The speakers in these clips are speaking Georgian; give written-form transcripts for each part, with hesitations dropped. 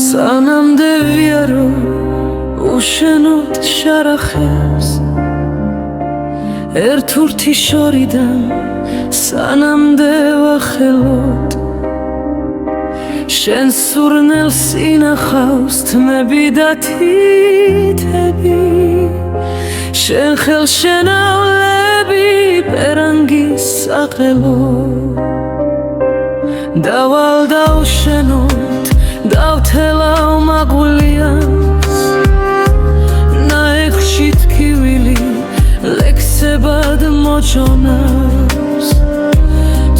სანამდე ვიარო უშენოდ შარახებს ერთურთი შორიდან სანამდე ვახელოთ შენ სურნელს ინახავს თმები და თითები შენ ხელშენავლები პერანგის საყელო დავალ დავშენოთ დავთელავ მაგვლიანს ნაექვსში თქივილი ლექსებად მოჩონავს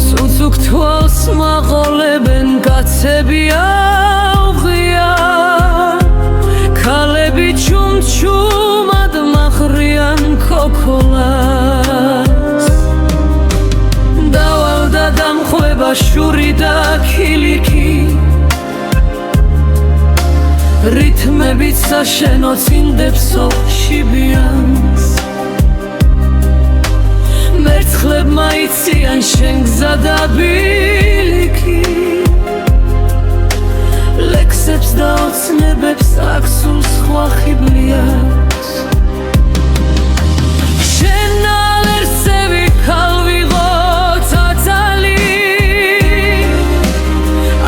სუნცუქ თვალს მაყოლებენ კაცები აუღია ქალები ჩუმჩუმად მახრიან ქოქოლას დავალ და დამხვება შური და ქილიქი რითმებით საშენო წინდებსო შიბიანს მერცხლებმა იციან შენ გზა და ბილიქი ლექსებს და ოცნებებს აქ სულ სხვა ხიბლიას შენ ალერსები ქალვიღო ცაცალი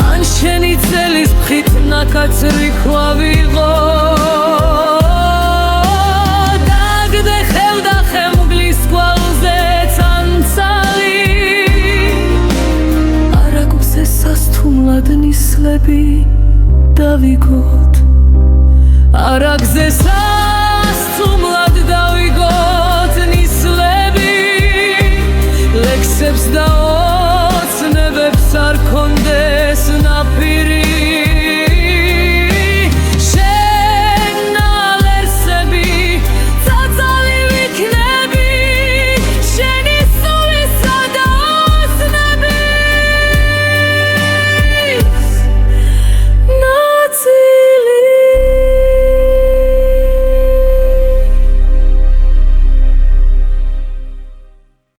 ან შენი წელის ფხით ნაკაცრი ქვავიღო დაგდე ხელ და ხემგლის გვალზე ცანცალი არაგვზე სასთუმლად ნისლები დავიგოთ არაგზე